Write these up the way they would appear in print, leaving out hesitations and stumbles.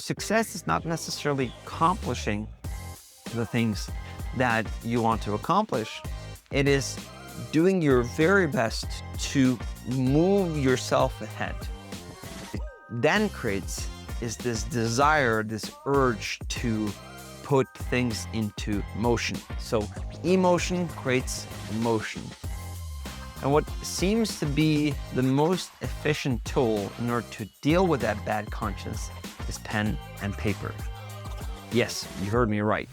Success is not necessarily accomplishing the things that you want to accomplish. It is doing your very best to move yourself ahead. It then creates is this desire, this urge to put things into motion. So emotion creates motion. And what seems to be the most efficient tool in order to deal with that bad conscience is pen and paper. Yes, you heard me right.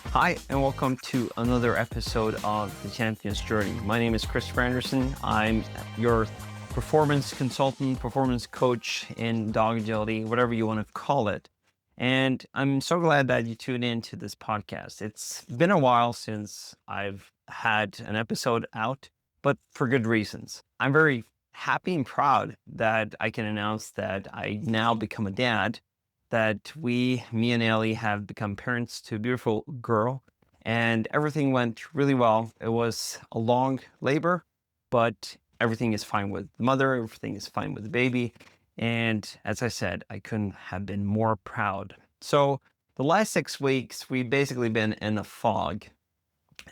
Hi, and welcome to another episode of The Champion's Journey. My name is Christoffer Endresen. I'm your performance consultant, performance coach in dog agility, whatever you want to call it. And I'm so glad that you tuned in to this podcast. It's been a while since I've had an episode out, but for good reasons. I'm very happy and proud that I can announce that I now become a dad, that me and Ellie have become parents to a beautiful girl, and everything went really well. It was a long labor, but everything is fine with the mother, everything is fine with the baby. And as I said, I couldn't have been more proud. So the last 6 weeks, we've basically been in a fog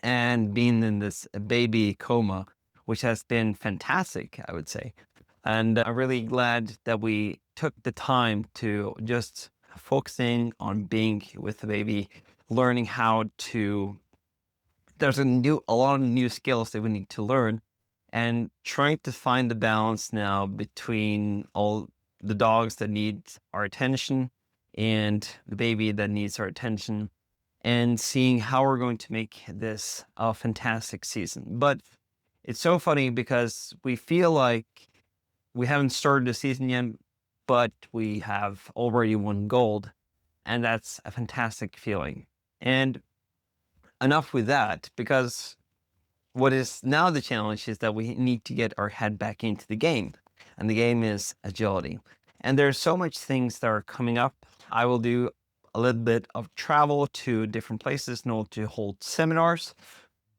and been in this baby coma, which has been fantastic, I would say. And I'm really glad that we took the time to just focusing on being with the baby, learning how to, there's a lot of new skills that we need to learn, and trying to find the balance now between all the dogs that need our attention and the baby that needs our attention, and seeing how we're going to make this a fantastic season. But it's so funny because we feel like we haven't started the season yet, but we have already won gold, and that's a fantastic feeling. And enough with that, because what is now the challenge is that we need to get our head back into the game, and the game is agility. And there's so much things that are coming up. I will do a little bit of travel to different places in order to hold seminars.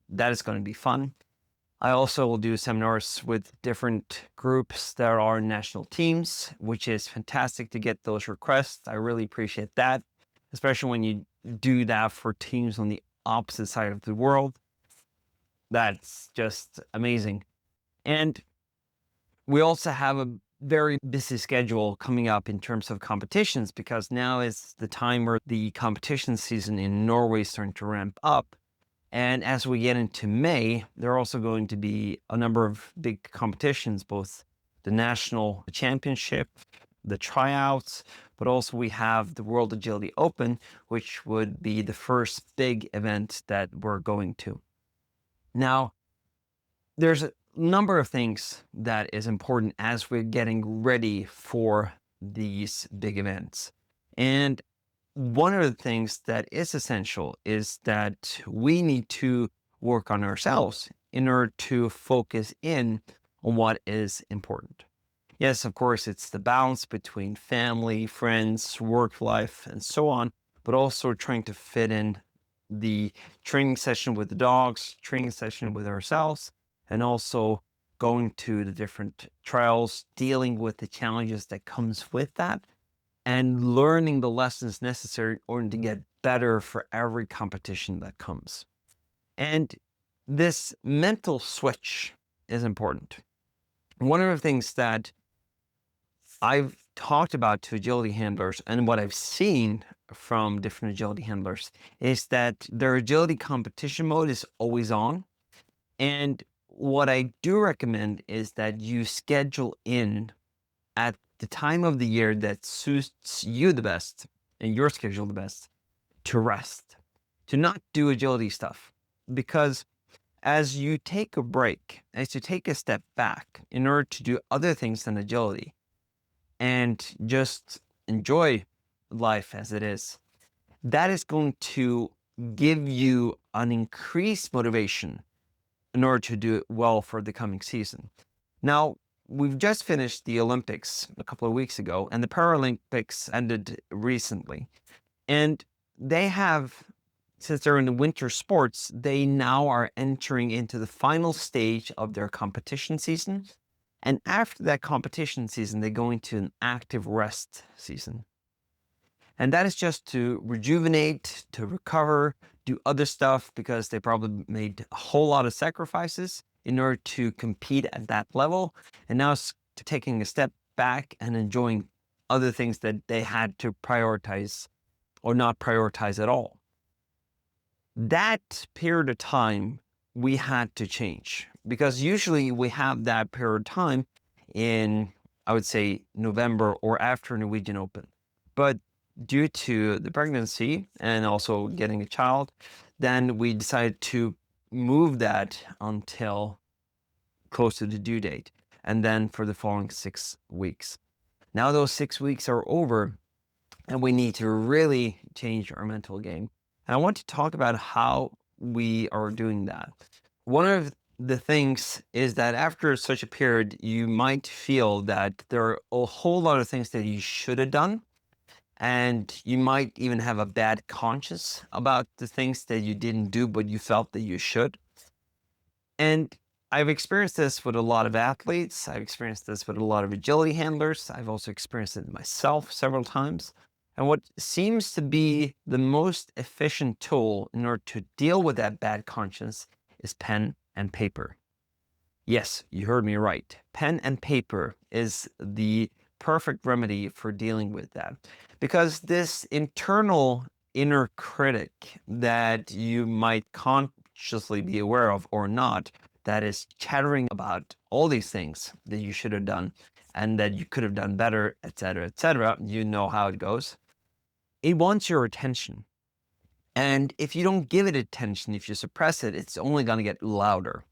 That is going to be fun. I also will do seminars with different groups that are national teams, which is fantastic to get those requests. I really appreciate that, especially when you do that for teams on the opposite side of the world. That's just amazing. And we also have a very busy schedule coming up in terms of competitions, because now is the time where the competition season in Norway is starting to ramp up. And as we get into May, there are also going to be a number of big competitions, both the national championship, the tryouts, but also we have the World Agility Open, which would be the first big event that we're going to. Now, there's a number of things that is important as we're getting ready for these big events. And one of the things that is essential is that we need to work on ourselves in order to focus in on what is important. Yes, of course, it's the balance between family, friends, work life, and so on, but also trying to fit in the training session with the dogs, training session with ourselves, and also going to the different trials, dealing with the challenges that comes with that, and learning the lessons necessary in order to get better for every competition that comes. And this mental switch is important. One of the things that I've talked about to agility handlers and what I've seen from different agility handlers is that their agility competition mode is always on. And what I do recommend is that you schedule in at the time of the year that suits you the best and your schedule the best to rest, to not do agility stuff. Because as you take a break, as you take a step back in order to do other things than agility and just enjoy life as it is, that is going to give you an increased motivation in order to do it well for the coming season. Now, we've just finished the Olympics a couple of weeks ago, and the Paralympics ended recently. And they have, since they're in the winter sports, they now are entering into the final stage of their competition season. And after that competition season, they go into an active rest season. And that is just to rejuvenate, to recover, do other stuff, because they probably made a whole lot of sacrifices in order to compete at that level. And now it's taking a step back and enjoying other things that they had to prioritize or not prioritize at all. That period of time we had to change, because usually we have that period of time in, I would say, November or after Norwegian Open. But due to the pregnancy and also getting a child, then we decided to move that until close to the due date, and then for the following 6 weeks. Now those 6 weeks are over, and we need to really change our mental game. And I want to talk about how we are doing that. One of the things is that after such a period, you might feel that there are a whole lot of things that you should have done. And you might even have a bad conscience about the things that you didn't do, but you felt that you should. And I've experienced this with a lot of athletes. I've experienced this with a lot of agility handlers. I've also experienced it myself several times. And what seems to be the most efficient tool in order to deal with that bad conscience is pen and paper. Yes, you heard me right. Pen and paper is the perfect remedy for dealing with that. Because this internal inner critic that you might consciously be aware of or not, that is chattering about all these things that you should have done and that you could have done better, etc., you know how it goes. It wants your attention. And if you don't give it attention, if you suppress it, it's only going to get louder.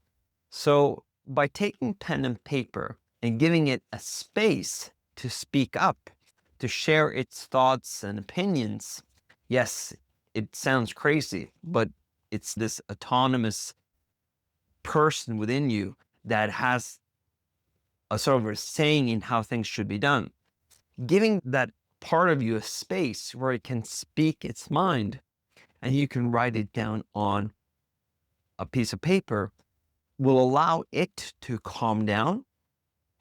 So by taking pen and paper and giving it a space to speak up, to share its thoughts and opinions, yes, it sounds crazy, but it's this autonomous person within you that has a sort of a saying in how things should be done. Giving that part of you a space where it can speak its mind and you can write it down on a piece of paper will allow it to calm down,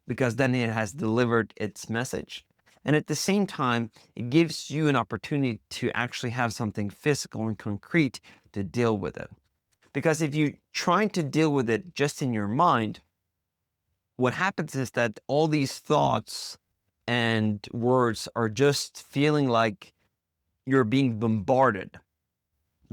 because then it has delivered its message. And at the same time, it gives you an opportunity to actually have something physical and concrete to deal with it. Because if you're trying to deal with it just in your mind, what happens is that all these thoughts and words are just feeling like you're being bombarded,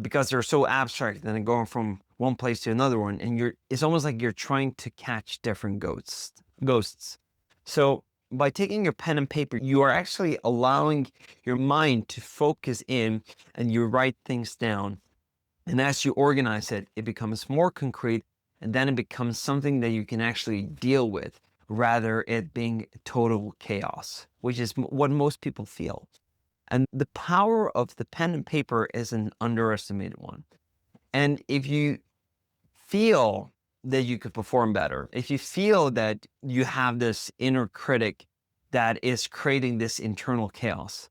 because they're so abstract and they're going from one place to another one, and it's almost like you're trying to catch different ghosts. So by taking your pen and paper, you are actually allowing your mind to focus in, and you write things down. And as you organize it, it becomes more concrete, and then it becomes something that you can actually deal with, rather it being total chaos, which is what most people feel. And the power of the pen and paper is an underestimated one. And if you feel that you could perform better, if you feel that you have this inner critic that is creating this internal chaos,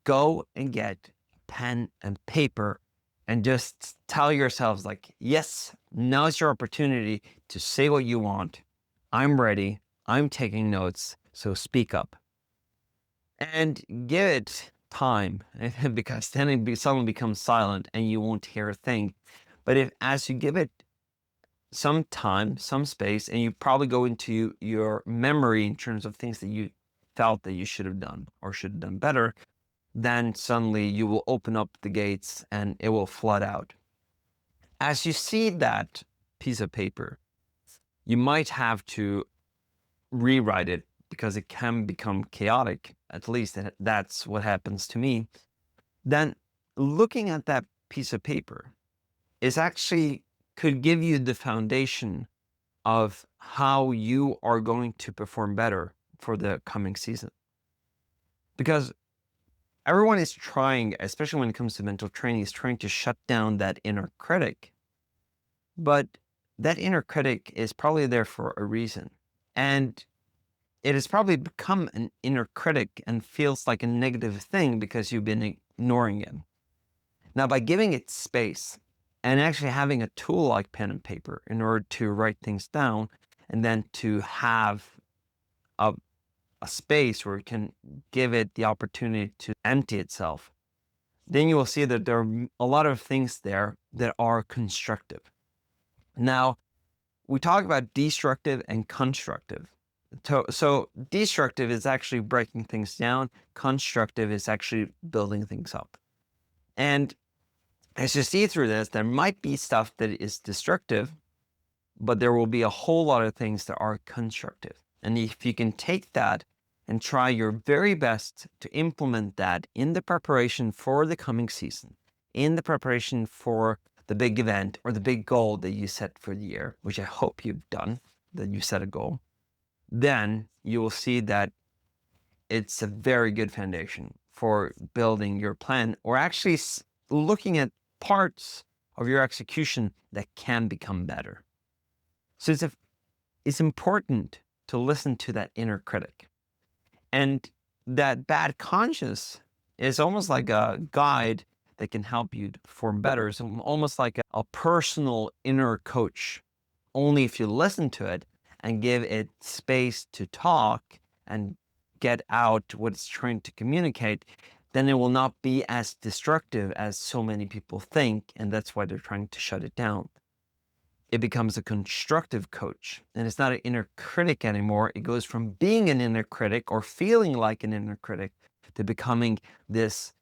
go and get pen and paper and just tell yourselves like, yes, now's your opportunity to say what you want. I'm ready. I'm taking notes. So speak up. And give it time, because then suddenly becomes silent and you won't hear a thing. But as you give it some time, some space, and you probably go into your memory in terms of things that you felt that you should have done or should have done better, then suddenly you will open up the gates and it will flood out. As you see that piece of paper, you might have to rewrite it, because it can become chaotic. At least that's what happens to me. Then looking at that piece of paper is actually could give you the foundation of how you are going to perform better for the coming season. Because everyone is trying, especially when it comes to mental training, is trying to shut down that inner critic. But that inner critic is probably there for a reason. And it has probably become an inner critic and feels like a negative thing because you've been ignoring it. Now, by giving it space and actually having a tool like pen and paper in order to write things down, and then to have a space where it can give it the opportunity to empty itself, then you will see that there are a lot of things there that are constructive. Now, we talk about destructive and constructive. So destructive is actually breaking things down. Constructive is actually building things up. And as you see through this, there might be stuff that is destructive, but there will be a whole lot of things that are constructive. And if you can take that and try your very best to implement that in the preparation for the coming season, in the preparation for the big event or the big goal that you set for the year, which I hope you've done, that you set a goal, then you will see that it's a very good foundation for building your plan, or actually looking at parts of your execution that can become better. So it's important to listen to that inner critic. And that bad conscience is almost like a guide that can help you to perform better. It's almost like a personal inner coach. Only if you listen to it and give it space to talk and get out what it's trying to communicate, then it will not be as destructive as so many people think, and that's why they're trying to shut it down. It becomes a constructive coach, and it's not an inner critic anymore. It goes from being an inner critic or feeling like an inner critic to becoming this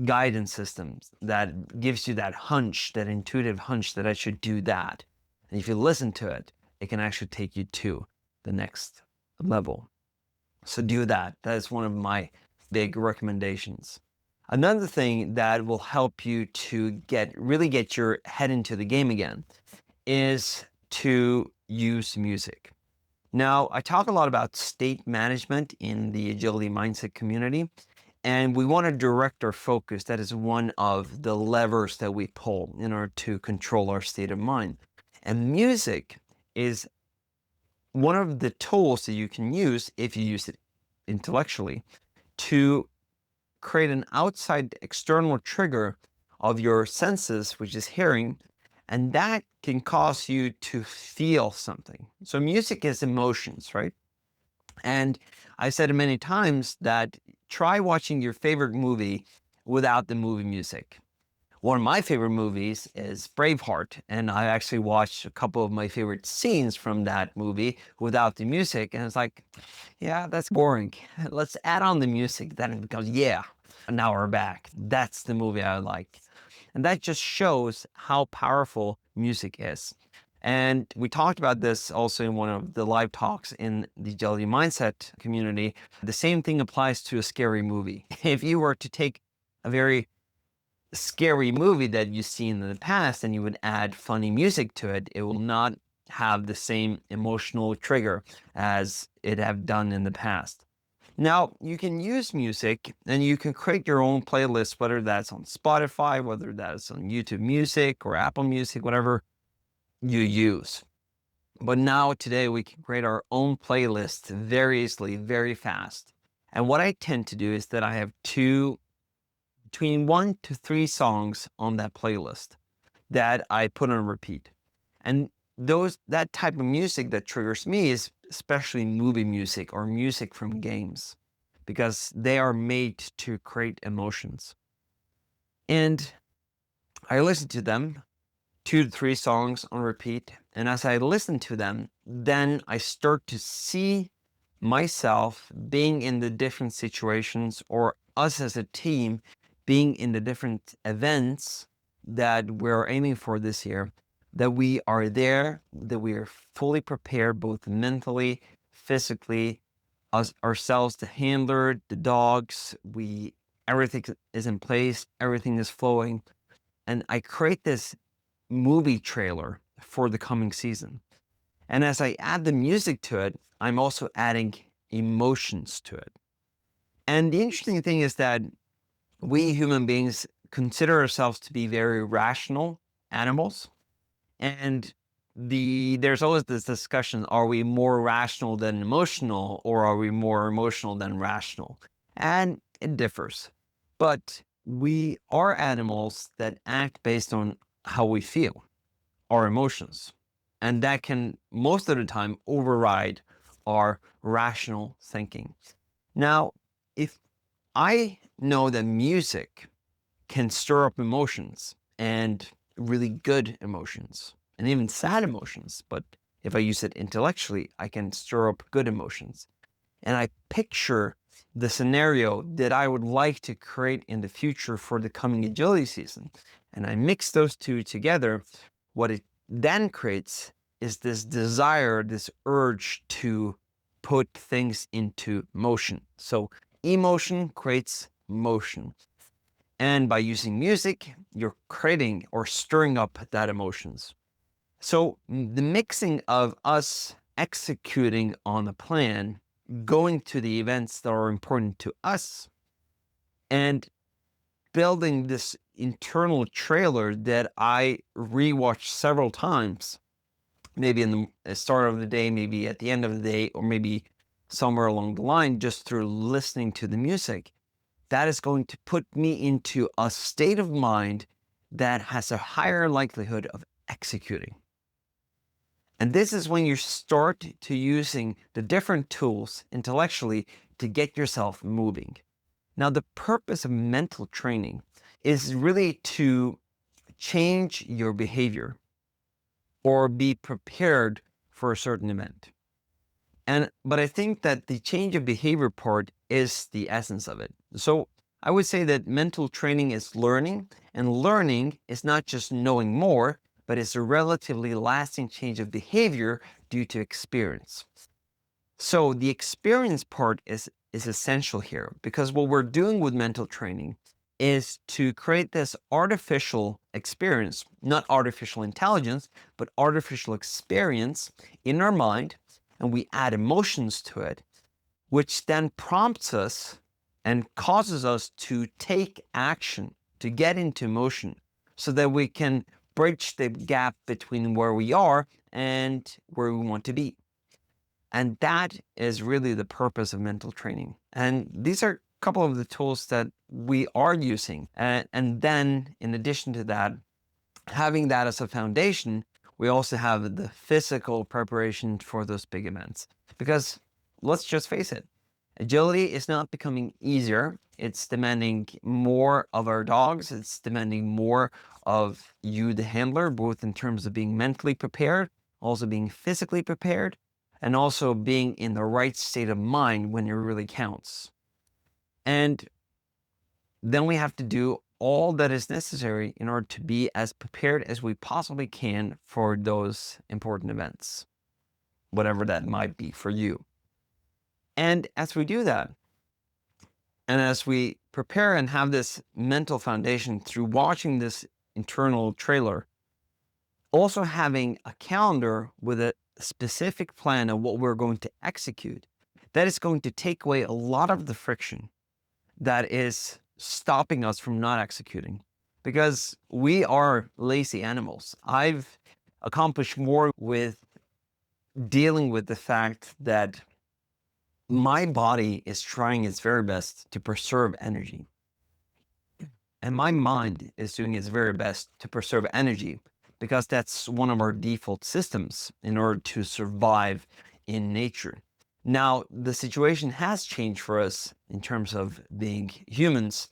guidance system that gives you that hunch, that intuitive hunch that I should do that. And if you listen to it, it can actually take you to the next level. So do that. That is one of my big recommendations. Another thing that will help you to really get your head into the game again is to use music. Now, I talk a lot about state management in the agility mindset community, and we want to direct our focus. That is one of the levers that we pull in order to control our state of mind. And music is one of the tools that you can use, if you use it intellectually, to create an outside external trigger of your senses, which is hearing, and that can cause you to feel something. So music is emotions, right? And I said it many times that try watching your favorite movie without the movie music. One of my favorite movies is Braveheart, and I actually watched a couple of my favorite scenes from that movie without the music, and it's like, yeah, that's boring. Let's add on the music. Then it becomes, yeah, now we're back. That's the movie I like. And that just shows how powerful music is. And we talked about this also in one of the live talks in the agility mindset community. The same thing applies to a scary movie. If you were to take a very scary movie that you've seen in the past and you would add funny music to it, it will not have the same emotional trigger as it have done in the past. Now, you can use music and you can create your own playlist, whether that's on Spotify, whether that's on YouTube Music or Apple Music, whatever you use. But now today we can create our own playlist very easily, very fast. And what I tend to do is that I have between 1 to 3 songs on that playlist that I put on repeat. And that type of music that triggers me is especially movie music or music from games, because they are made to create emotions. And I listen to them, 2 to 3 songs on repeat. And as I listen to them, then I start to see myself being in the different situations, or us as a team being in the different events that we're aiming for this year, that we are there, that we are fully prepared, both mentally, physically, ourselves, the handler, the dogs, everything is in place, everything is flowing. And I create this movie trailer for the coming season. And as I add the music to it, I'm also adding emotions to it. And the interesting thing is that we human beings consider ourselves to be very rational animals. And there's always this discussion, are we more rational than emotional, or are we more emotional than rational? And it differs. But we are animals that act based on how we feel, our emotions. And that can, most of the time, override our rational thinking. Now, if I know that music can stir up emotions, and really good emotions, and even sad emotions. But if I use it intellectually, I can stir up good emotions. And I picture the scenario that I would like to create in the future for the coming agility season. And I mix those two together. What it then creates is this desire, this urge to put things into motion. So emotion creates motion. And by using music, you're creating or stirring up that emotions. So the mixing of us executing on the plan, going to the events that are important to us, and building this internal trailer that I rewatch several times, maybe in the start of the day, maybe at the end of the day, or maybe somewhere along the line, just through listening to the music, that is going to put me into a state of mind that has a higher likelihood of executing. And this is when you start to using the different tools intellectually to get yourself moving. Now, the purpose of mental training is really to change your behavior or be prepared for a certain event. But I think that the change of behavior part is the essence of it. So I would say that mental training is learning, and learning is not just knowing more, but it's a relatively lasting change of behavior due to experience. So the experience part is essential here, because what we're doing with mental training is to create this artificial experience, not artificial intelligence, but artificial experience in our mind, and we add emotions to it, which then prompts us and causes us to take action, to get into motion, so that we can bridge the gap between where we are and where we want to be. And that is really the purpose of mental training. And these are a couple of the tools that we are using. And then, in addition to that, having that as a foundation, we also have the physical preparation for those big events. Because let's just face it, agility is not becoming easier. It's demanding more of our dogs. It's demanding more of you, the handler, both in terms of being mentally prepared, also being physically prepared, and also being in the right state of mind when it really counts. And then we have to do all that is necessary in order to be as prepared as we possibly can for those important events, whatever that might be for you. And as we do that, and as we prepare and have this mental foundation through watching this internal trailer, also having a calendar with a specific plan of what we're going to execute, that is going to take away a lot of the friction that is stopping us from not executing, because we are lazy animals. I've accomplished more with dealing with the fact that my body is trying its very best to preserve energy, and my mind is doing its very best to preserve energy, because that's one of our default systems in order to survive in nature. Now, the situation has changed for us in terms of being humans.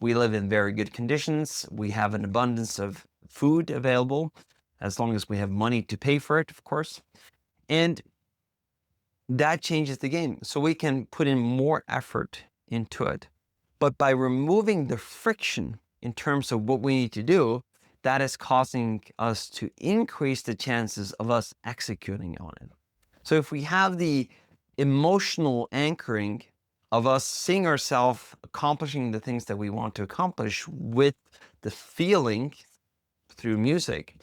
We live in very good conditions. We have an abundance of food available, as long as we have money to pay for it, of course. And that changes the game. So we can put in more effort into it. But by removing the friction in terms of what we need to do, that is causing us to increase the chances of us executing on it. So if we have the emotional anchoring of us seeing ourselves accomplishing the things that we want to accomplish with the feeling through music,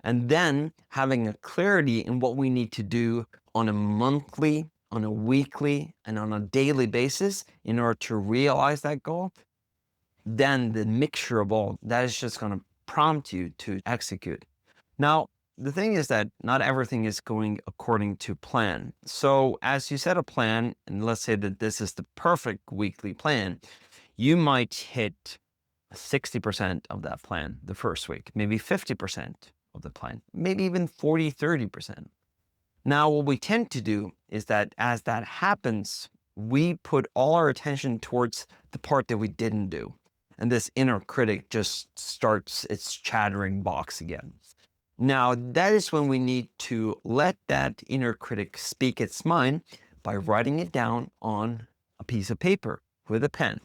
and then having a clarity in what we need to do on a monthly, on a weekly, and on a daily basis in order to realize that goal, then the mixture of all that is just going to prompt you to execute. Now, the thing is that not everything is going according to plan. So as you set a plan, and let's say that this is the perfect weekly plan, you might hit 60% of that plan the first week, maybe 50% of the plan, maybe even 40, 30%. Now, what we tend to do is that as that happens, we put all our attention towards the part that we didn't do. and this inner critic just starts its chattering box again. Now, that is when we need to let that inner critic speak its mind by writing it down on a piece of paper with a pen.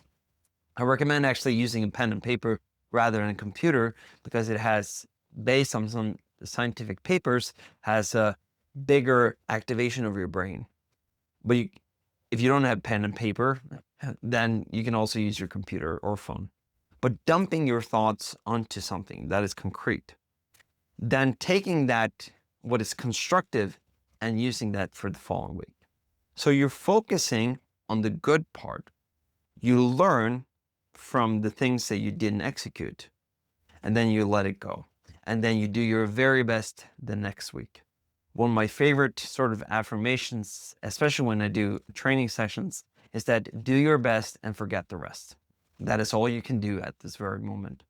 I recommend actually using a pen and paper rather than a computer because it has, based on some scientific papers, has a bigger activation of your brain. But if you don't have pen and paper, then you can also use your computer or phone. But dumping your thoughts onto something that is concrete, then taking that, what is constructive, and using that for the following week. So you're focusing on the good part. You learn from the things that you didn't execute, and then you let it go. And then you do your very best the next week. One of my favorite sort of affirmations, especially when I do training sessions, is that do your best and forget the rest. That is all you can do at this very moment.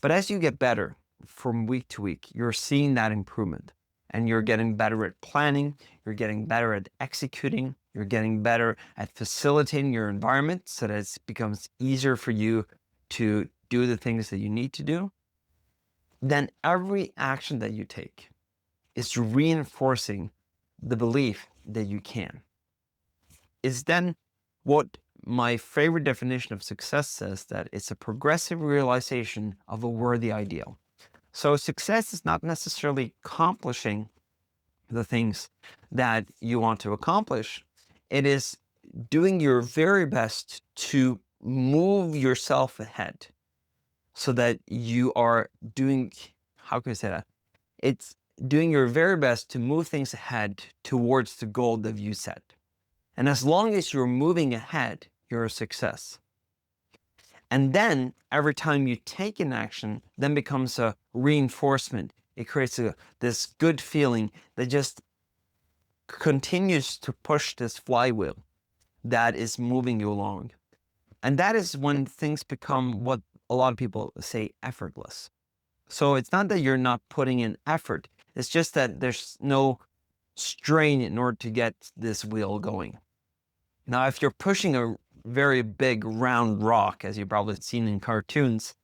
But as you get better from week to week, you're seeing that improvement, and you're getting better at planning, you're getting better at executing, you're getting better at facilitating your environment so that it becomes easier for you to do the things that you need to do. Then every action that you take is reinforcing the belief that you can. Is then what my favorite definition of success says, that it's a progressive realization of a worthy ideal. So success is not necessarily accomplishing the things that you want to accomplish. It is doing your very best to move yourself ahead so that you are doing, how can I say that? It's doing your very best to move things ahead towards the goal that you set. And as long as you're moving ahead, you're a success. And then every time you take an action, then becomes a reinforcement. It creates this good feeling that just continues to push this flywheel that is moving you along. And that is when things become what a lot of people say effortless. So it's not that you're not putting in effort. It's just that there's no strain in order to get this wheel going. Now, if you're pushing a very big round rock, as you've probably seen in cartoons,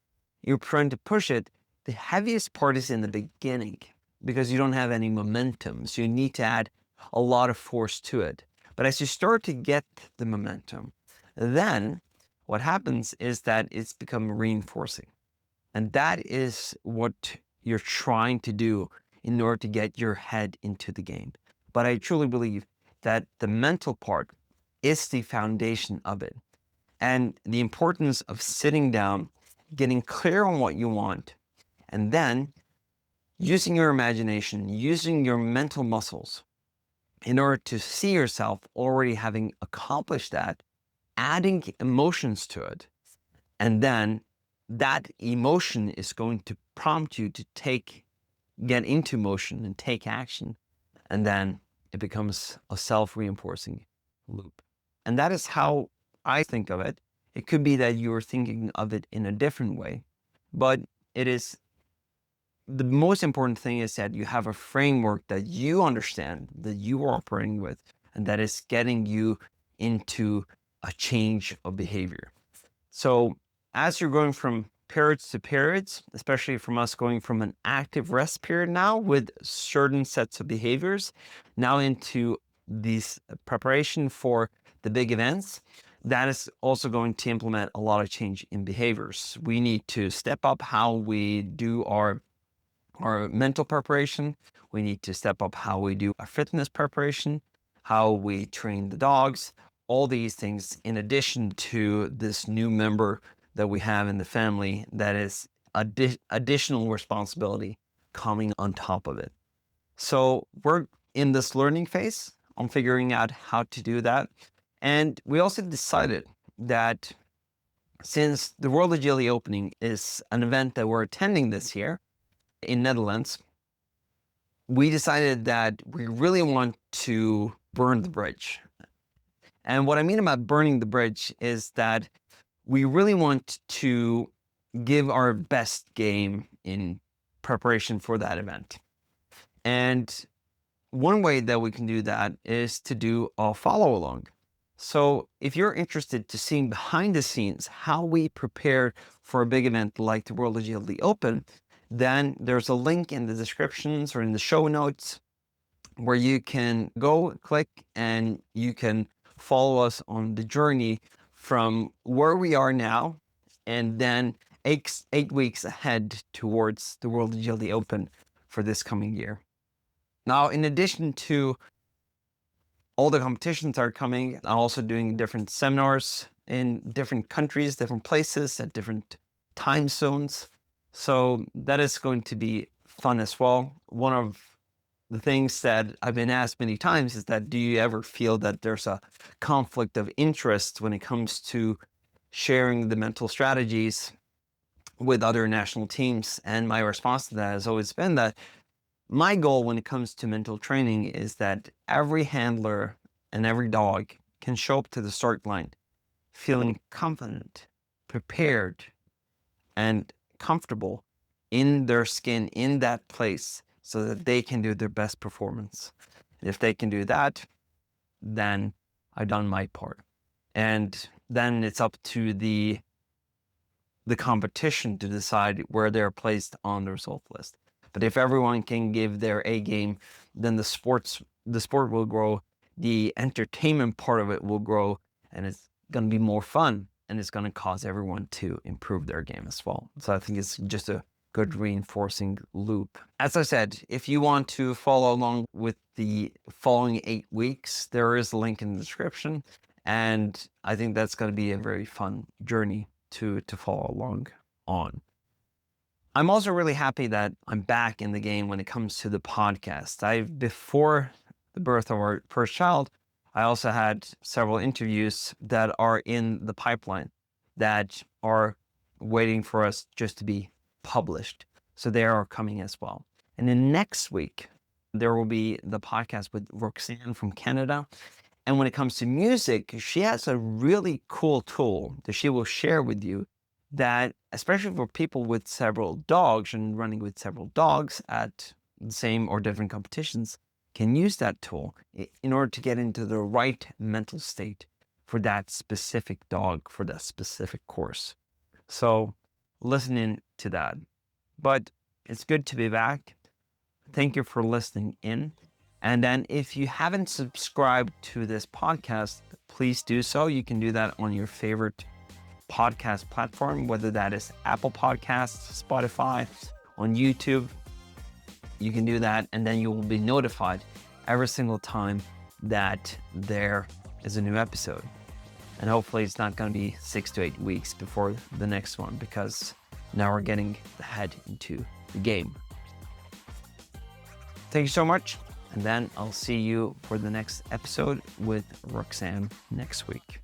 you're trying to push it. The heaviest part is in the beginning because you don't have any momentum. So you need to add a lot of force to it. But as you start to get the momentum, then what happens is that it's become reinforcing. And that is what you're trying to do in order to get your head into the game. But I truly believe that the mental part is the foundation of it. And the importance of sitting down, getting clear on what you want, and then using your imagination, using your mental muscles in order to see yourself already having accomplished that, adding emotions to it. And then that emotion is going to prompt you to get into motion and take action. And then it becomes a self-reinforcing loop. And that is how I think of it. It could be that you're thinking of it in a different way, but it is the most important thing is that you have a framework that you understand, that you are operating with, and that is getting you into a change of behavior. So as you're going from periods to periods, especially from us going from an active rest period now with certain sets of behaviors, now into these preparation for the big events, that is also going to implement a lot of change in behaviors. We need to step up how we do our mental preparation. We need to step up how we do our fitness preparation, how we train the dogs, all these things in addition to this new member that we have in the family that is additional responsibility coming on top of it. So we're in this learning phase on figuring out how to do that. And we also decided that since the World Agility Opening is an event that we're attending this year in Netherlands, we decided that we really want to burn the bridge. And what I mean about burning the bridge is that we really want to give our best game in preparation for that event. And one way that we can do that is to do a follow along. So if you're interested to seeing behind the scenes how we prepare for a big event like the World Agility Open, then there's a link in the descriptions or in the show notes where you can go click and you can follow us on the journey from where we are now and then 8 weeks ahead towards the World Agility Open for this coming year. Now, in addition to all the competitions are coming, I'm also doing different seminars in different countries, different places at different time zones. So that is going to be fun as well. One of the things that I've been asked many times is that, do you ever feel that there's a conflict of interest when it comes to sharing the mental strategies with other national teams? And my response to that has always been that my goal when it comes to mental training is that every handler and every dog can show up to the start line feeling confident, prepared, and comfortable in their skin in that place so that they can do their best performance. And if they can do that, then I've done my part. And then it's up to the competition to decide where they're placed on the result list. But if everyone can give their A game, then the sport will grow, the entertainment part of it will grow, and it's going to be more fun, and it's going to cause everyone to improve their game as well. So I think it's just a good reinforcing loop. As I said, if you want to follow along with the following 8 weeks, there is a link in the description, and I think that's going to be a very fun journey to follow along on. I'm also really happy that I'm back in the game when it comes to the podcast. Before the birth of our first child, I also had several interviews that are in the pipeline that are waiting for us just to be published. So they are coming as well. And then next week, there will be the podcast with Roxanne from Canada. And when it comes to music, she has a really cool tool that she will share with you that, especially for people with several dogs and running with several dogs at the same or different competitions, can use that tool in order to get into the right mental state for that specific dog, for that specific course. So listen in to that. But it's good to be back. Thank you for listening in. And then if you haven't subscribed to this podcast, please do so. You can do that on your favorite podcast platform, whether that is Apple Podcasts, Spotify, on YouTube. You can do that, and then you will be notified every single time that there is a new episode. And hopefully it's not going to be 6 to 8 weeks before the next one, because now we're getting the head into the game. Thank you so much. And then I'll see you for the next episode with Roxanne next week.